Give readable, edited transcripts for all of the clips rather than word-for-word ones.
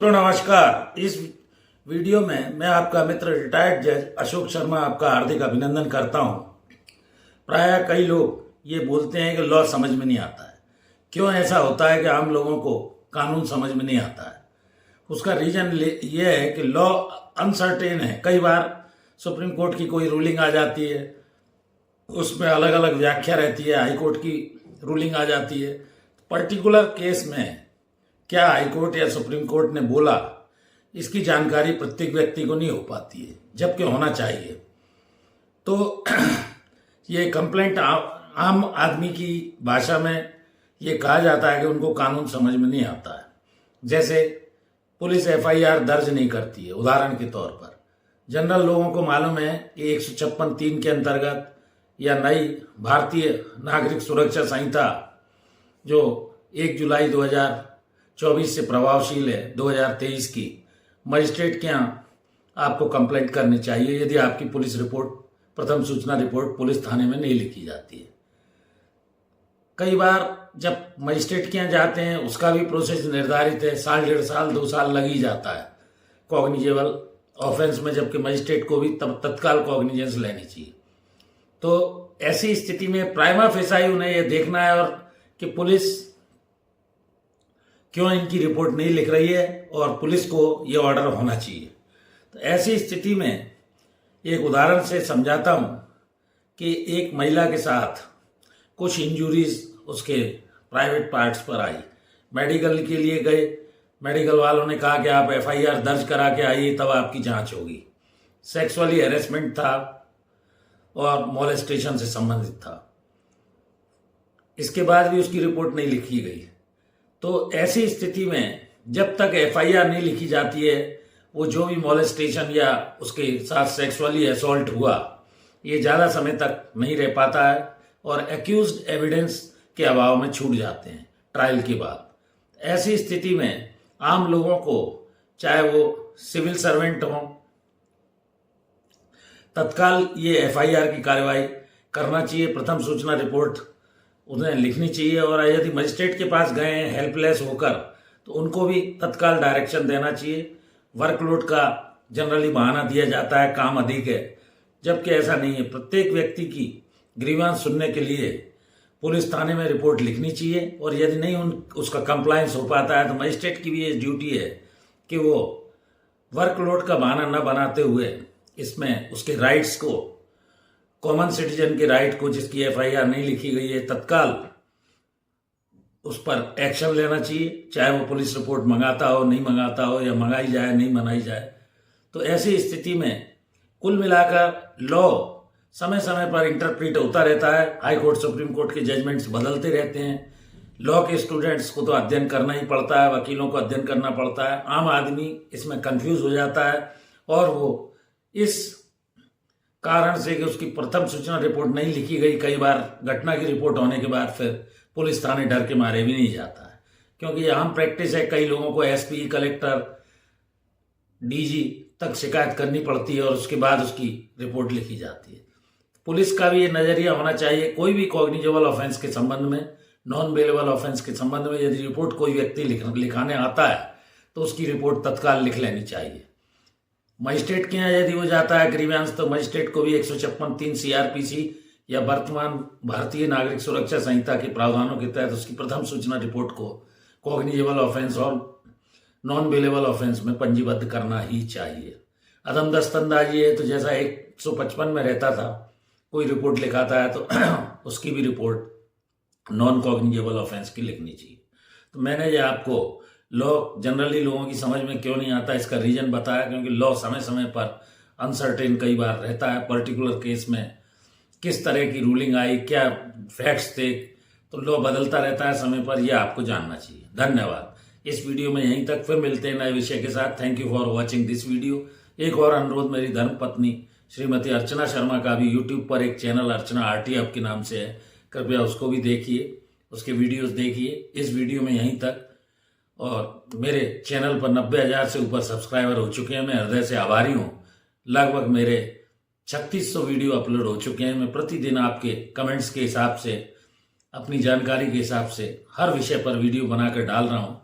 दोस्तों नमस्कार। इस वीडियो में मैं आपका मित्र रिटायर्ड जज अशोक शर्मा आपका हार्दिक अभिनंदन करता हूं। प्रायः कई लोग ये बोलते हैं कि लॉ समझ में नहीं आता है। क्यों ऐसा होता है कि आम लोगों को कानून समझ में नहीं आता है? उसका रीजन ये है कि लॉ अनसर्टेन है। कई बार सुप्रीम कोर्ट की कोई रूलिंग आ जाती है, उसमें अलग अलग व्याख्या रहती है। हाई कोर्ट की रूलिंग आ जाती है। पर्टिकुलर केस में क्या हाईकोर्ट या सुप्रीम कोर्ट ने बोला, इसकी जानकारी प्रत्येक व्यक्ति को नहीं हो पाती है, जबकि होना चाहिए। तो ये कंप्लेंट आम आदमी की भाषा में ये कहा जाता है कि उनको कानून समझ में नहीं आता है। जैसे पुलिस एफआईआर दर्ज नहीं करती है। उदाहरण के तौर पर जनरल लोगों को मालूम है कि 156(3) के अंतर्गत या नई भारतीय नागरिक सुरक्षा संहिता जो 1 जुलाई 2024 से प्रभावशील है 2023 की, मजिस्ट्रेट के यहाँ आपको कंप्लेंट करनी चाहिए यदि आपकी पुलिस रिपोर्ट, प्रथम सूचना रिपोर्ट पुलिस थाने में नहीं लिखी जाती है। कई बार जब मजिस्ट्रेट के यहाँ जाते हैं उसका भी प्रोसेस निर्धारित है, साल, 1.5 साल, 2 साल लग ही जाता है कॉग्निजेबल ऑफेंस में, जबकि मजिस्ट्रेट को भी तब तत्काल कॉग्निजेंस लेनी चाहिए। तो ऐसी स्थिति में प्राइमा फेसाई उन्हें यह देखना है और कि पुलिस क्यों इनकी रिपोर्ट नहीं लिख रही है और पुलिस को यह ऑर्डर होना चाहिए। तो ऐसी स्थिति में एक उदाहरण से समझाता हूं कि एक महिला के साथ कुछ इंजुरीज उसके प्राइवेट पार्ट्स पर आई। मेडिकल के लिए गए, मेडिकल वालों ने कहा कि आप एफआईआर दर्ज करा के आइए तब आपकी जांच होगी। सेक्सुअली हैरेसमेंट था और मोलेस्टेशन से संबंधित था। इसके बाद भी उसकी रिपोर्ट नहीं लिखी गई। तो ऐसी स्थिति में जब तक एफआईआर नहीं लिखी जाती है, वो जो भी मोलेस्टेशन या उसके साथ सेक्सुअली असॉल्ट हुआ, ये ज़्यादा समय तक नहीं रह पाता है और एक्यूज्ड एविडेंस के अभाव में छूट जाते हैं ट्रायल के बाद। ऐसी स्थिति में आम लोगों को, चाहे वो सिविल सर्वेंट हों, तत्काल ये एफआईआर की कार्रवाई करना चाहिए। प्रथम सूचना रिपोर्ट उन्हें लिखनी चाहिए और यदि मजिस्ट्रेट के पास गए हैं हेल्पलेस होकर तो उनको भी तत्काल डायरेक्शन देना चाहिए। वर्कलोड का जनरली बहाना दिया जाता है, काम अधिक है, जबकि ऐसा नहीं है। प्रत्येक व्यक्ति की ग्रीवांस सुनने के लिए पुलिस थाने में रिपोर्ट लिखनी चाहिए और यदि नहीं उसका कंप्लायंस हो पाता है तो मजिस्ट्रेट की भी ये ड्यूटी है कि वो वर्कलोड का बहाना न बनाते हुए इसमें उसके राइट्स को, कॉमन सिटीजन के राइट को, जिसकी एफआईआर नहीं लिखी गई है, तत्काल उस पर एक्शन लेना चाहिए। चाहे वो पुलिस रिपोर्ट मंगाता हो, नहीं मंगाता हो, या मंगाई जाए, नहीं मनाई जाए। तो ऐसी स्थिति में कुल मिलाकर लॉ समय समय पर इंटरप्रीट होता रहता है। हाई कोर्ट, सुप्रीम कोर्ट के जजमेंट्स बदलते रहते हैं। लॉ के स्टूडेंट्स को तो अध्ययन करना ही पड़ता है, वकीलों को अध्ययन करना पड़ता है। आम आदमी इसमें कंफ्यूज हो जाता है और वो इस कारण से कि उसकी प्रथम सूचना रिपोर्ट नहीं लिखी गई, कई बार घटना की रिपोर्ट होने के बाद फिर पुलिस थाने डर के मारे भी नहीं जाता है, क्योंकि ये आम प्रैक्टिस है। कई लोगों को एसपी, कलेक्टर, डीजी तक शिकायत करनी पड़ती है और उसके बाद उसकी रिपोर्ट लिखी जाती है। पुलिस का भी ये नजरिया होना चाहिए, कोई भी कॉग्निजेबल ऑफेंस के संबंध में, नॉन बेलेबल ऑफेंस के संबंध में यदि रिपोर्ट कोई व्यक्ति लिखाने आता है तो उसकी रिपोर्ट तत्काल लिख लेनी चाहिए। मजिस्ट्रेट के यहाँ यदि वो जाता है ग्रीवांस, तो मजिस्ट्रेट को भी 156(3) सीआरपीसी या वर्तमान भारतीय नागरिक सुरक्षा संहिता के प्रावधानों के तहत उसकी प्रथम सूचना रिपोर्ट को कॉग्निजेबल ऑफेंस और नॉन बेलेबल ऑफेंस में पंजीबद्ध करना ही चाहिए। अदम दस्तंदाजी है तो जैसा 155 में रहता था, कोई रिपोर्ट लिखाता है तो उसकी भी रिपोर्ट नॉन कॉग्निजेबल ऑफेंस की लिखनी चाहिए। तो मैंने ये आपको लॉ जनरली लोगों की समझ में क्यों नहीं आता इसका रीजन बताया, क्योंकि लॉ समय समय पर अनसर्टेन कई बार रहता है। पर्टिकुलर केस में किस तरह की रूलिंग आई, क्या फैक्ट्स थे, तो लॉ बदलता रहता है समय पर, यह आपको जानना चाहिए। धन्यवाद। इस वीडियो में यहीं तक, फिर मिलते हैं नए विषय के साथ। Thank you for watching this video. एक और अनुरोध, मेरी धर्मपत्नी श्रीमती अर्चना शर्मा का भी यूट्यूब पर एक चैनल अर्चना आरटीएफ के नाम से है, कृपया उसको भी देखिए, उसके वीडियोस देखिए। इस वीडियो में यहीं तक। और मेरे चैनल पर 90,000 से ऊपर सब्सक्राइबर हो चुके हैं, मैं हृदय से आभारी हूँ। लगभग मेरे 3600 वीडियो अपलोड हो चुके हैं। मैं प्रतिदिन आपके कमेंट्स के हिसाब से, अपनी जानकारी के हिसाब से हर विषय पर वीडियो बनाकर डाल रहा हूँ।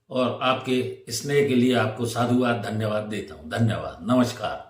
और आपके स्नेह के लिए आपको साधुवाद धन्यवाद देता हूँ। धन्यवाद, नमस्कार।